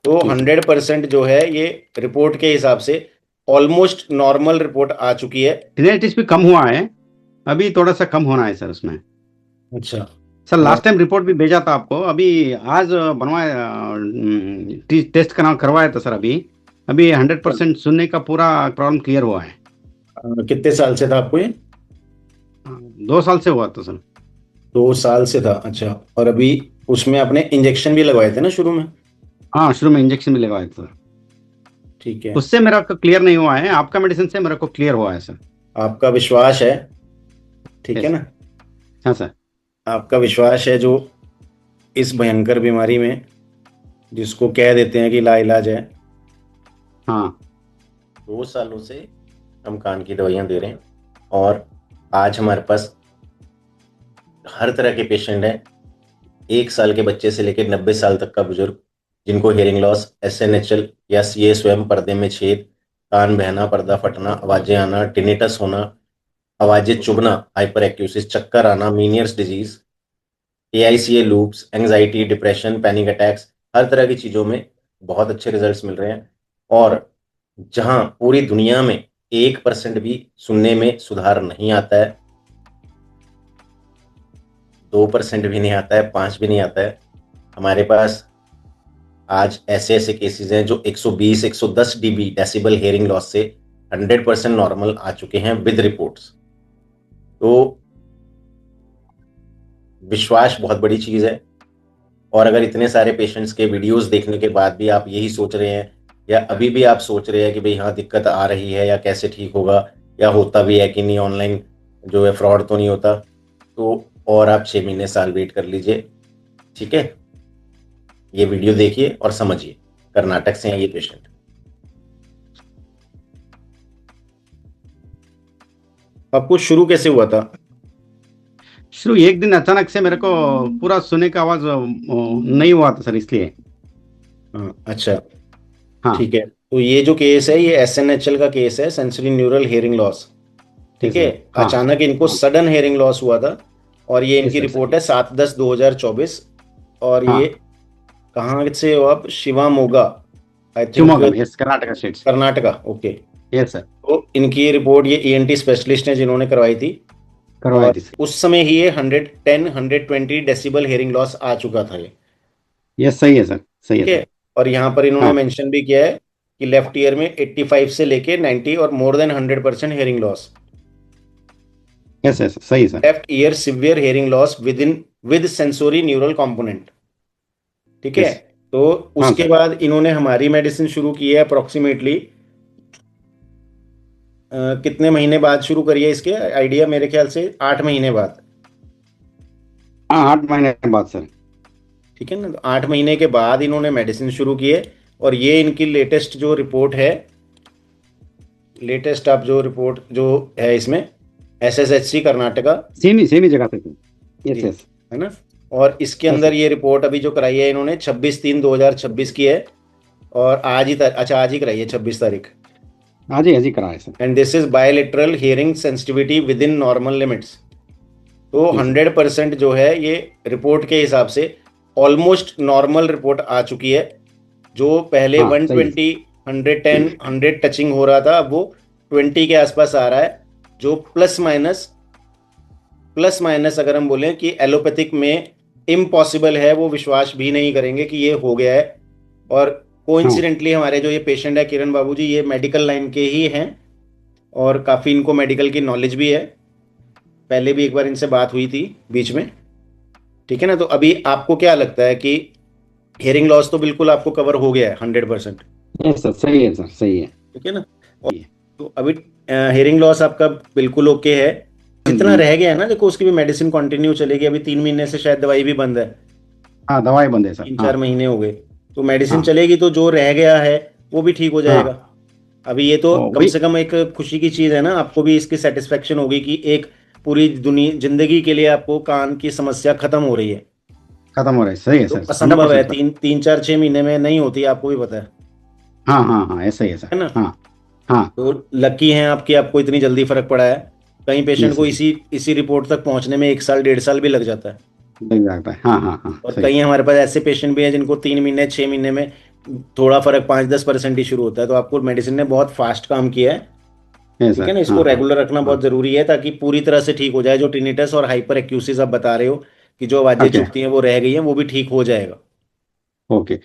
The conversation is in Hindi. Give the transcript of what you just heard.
तो ठीक है 100% जो है ये रिपोर्ट के हिसाब से ऑलमोस्ट नॉर्मल रिपोर्ट आ चुकी है। जेनेटिक्स भी कम हुआ है, अभी थोड़ा सा कम होना है सर उसमें। अच्छा। सर और लास्ट टाइम रिपोर्ट भी भेजा था आपको, अभी आज बनवाया, टेस्ट करवाया था सर अभी। अभी 100% सुनने का पूरा प्रॉब्लम क्लियर हुआ है। कितने साल से था आपको ये? 2 साल से हुआ था सर। 2 साल से था, अच्छा। और अभी उसमें आपने इंजेक्शन भी लगवाए थे ना शुरू में? हाँ, शुरू में इंजेक्शन भी लगवाया था सर। ठीक है। उससे मेरा क्लियर नहीं हुआ है, आपका मेडिसिन से मेरे को क्लियर हुआ है सर। आपका विश्वास है, ठीक है यस। ना? हाँ सर। आपका विश्वास है जो इस भयंकर बीमारी में, जिसको कह देते हैं कि लाइलाज है। हाँ। 2 सालों से हम कान की दवाइयाँ दे रहे हैं, और आज हमारे पास हर तरह के पेशेंट हैं। 1 साल के बच्चे से लेकर 90 साल तक का बुजुर्ग, जिनको हेयरिंग लॉस, SNHL या CA स्वयं, पर्दे में छेद, कान बहना, पर्दा फटना, आवाजें आना, टिनिटस होना, आवाजें चुभना, हाइपर एक्यूसिस, चक्कर आना, Meniere's disease, AICA loops, anxiety, depression, panic attacks, हर तरह की चीजों में बहुत अच्छे रिजल्ट्स मिल रहे हैं। और जहां पूरी दुनिया में 1% भी सुनने में सुधार नहीं आता है, 2% भी नहीं आता है, 5 भी नहीं आता है, हमारे पास आज ऐसे ऐसे केसेस हैं जो 120 110 dB डेसिबल हेयरिंग लॉस से 100% नॉर्मल आ चुके हैं विद रिपोर्ट्स। तो विश्वास बहुत बड़ी चीज है। और अगर इतने सारे पेशेंट्स के वीडियोस देखने के बाद भी आप यही सोच रहे हैं, या अभी भी आप सोच रहे हैं कि भाई हाँ दिक्कत आ रही है, या कैसे ठीक होगा, या होता भी है कि नहीं, ऑनलाइन जो है फ्रॉड तो नहीं होता, तो और आप 6 महीने साल वेट कर लीजिए। ठीक है, ये वीडियो देखिए और समझिए। कर्नाटक से हैं ये पेशेंट। आपको शुरू कैसे हुआ था? शुरू एक दिन अचानक से मेरे को पूरा सुनने का आवाज नहीं हुआ था सर, इसलिए। हाँ, अच्छा। हाँ। ठीक है, तो ये जो केस है ये SNHL का केस है, सेंसरी न्यूरल हेयरिंग लॉस। ठीक यस है। सर। हाँ। अचानक इनको हाँ। सडन हेयरिंग लॉस हुआ था, और ये यस इनकी सर रिपोर्ट सही। है 7/10/2024। और ये हाँ। कहाँ से हो आप? शिवामोगा, आई थिंक, शिवमोगा में, यस, कर्नाटका स्टेट से। कर्नाटका। ओके। Yes sir. तो इनकी ये रिपोर्ट ये ENT स्पेशलिस्ट हैं जिन्होंने करवाई थी। करवाई और थी सर। उस समय ही ये 110 120 डेसिबल हेयरिंग लॉस आ चुका था ये। यस सही है सर, सही है ठीक सर। है। और यहाँ पर इन्होंने हाँ। मेंशन भी किया है कि लेफ्ट ईयर में 85 से लेके 90 और more than 100% hearing loss. Yes yes सही है sir. Left ear severe hearing loss with sensory neural component. ठीक है। यस। तो हाँ उसके सर। बाद इन्होंने हमारी मेडिसिन शुरू की है अप्रोक्सीमेटली कितने महीने बाद शुरू करी है इसके आइडिया, मेरे ख्याल से 8 महीने बाद। हाँ, 8 महीने बाद सर। ठीक है ना, तो 8 महीने के बाद इन्होंने मेडिसिन शुरू की है। और ये इनकी लेटेस्ट जो रिपोर्ट है, लेटेस्ट आप जो रिपोर्ट जो है इसमें, SSHC कर्नाटका। सेम ही जगह पे सर। जी, यस यस। है ना। और इसके यस अंदर सर। ये रिपोर्ट अभी जो कराई है इन्होंने 26/3/2026 की है। और अच्छा आज ही कराई है, 26 तारीख। आज ही करा है sir. And this is bilateral hearing sensitivity with in normal limits. तो जी सर। 100% जो है ये रिपोर्ट के हिसाब से ऑलमोस्ट नॉर्मल रिपोर्ट आ चुकी है। जो पहले हाँ सही है 120 110 100 टचिंग हो रहा था, अब वो 20 के आसपास आ रहा है। जो प्लस माइनस अगर हम बोलें कि एलोपैथिक में इम्पॉसिबल है, वो विश्वास भी नहीं करेंगे कि ये हो गया है। और हाँ। कोइंसिडेंटली हमारे जो ये पेशेंट है किरण बाबू जी, ये मेडिकल लाइन के ही हैं, और काफ़ी इनको मेडिकल की नॉलेज भी है। पहले भी एक बार इनसे बात हुई थी बीच में। ठीक है ना, तो अभी आपको क्या लगता है कि हियरिंग लॉस तो बिल्कुल आपको कवर हो गया है 100%? यस सर, सही है सर, सही है। ठीक है ना। और तो अभी हियरिंग लॉस आपका बिल्कुल ओके है। जितना रह गया है ना, देखो उसकी भी मेडिसिन कंटिन्यू चलेगी। अभी 3 महीने से शायद दवाई भी बंद है, हाँ, दवाई बंद है सर। तीन हाँ। चार महीने हो गए। तो मेडिसिन हाँ। चलेगी, तो जो रह गया है वो भी ठीक हो जाएगा। हाँ। अभी ये तो कम वही। से कम एक खुशी की चीज़ है ना, आपको भी इसकी सेटिस्फेक्शन होगी कि एक पूरी दुनिया जिंदगी के लिए आपको कान की समस्या खत्म हो रही है। खत्म हो रहा है, सही है तो सर, हंड्रेड असंभव है, परसेंट सर। 3 4 6 महीने में नहीं होती, आपको भी पता हाँ हाँ हाँ, ऐसा ही है सर। है ना। हाँ। हाँ। तो लकी हैं आपकी, आपको इतनी जल्दी फर्क पड़ा है। कई पेशेंट यस को यस। इसी इसी रिपोर्ट तक पहुंचने में 1 साल 1.5 साल भी लग जाता है। लग जाता है, हाँ हाँ हाँ, और सही कई है। हमारे पास ऐसे पेशेंट भी हैं जिनको 3 महीने 6 महीने में थोड़ा फर्क 5-10% ही शुरू होता है, तो आपको मेडिसिन ने बहुत फास्ट काम किया है। है ठीक है सर। ना, हाँ इसको हाँ रेगुलर रखना हाँ। बहुत जरूरी है ताकि पूरी तरह से ठीक हो जाए। जो टिनिटस और हाइपर एक्यूसिस आप बता रहे हो कि जो आवाजें ओके चुभती हैं वो रह गई हैं, वो भी ठीक हो जाएगा। ओके।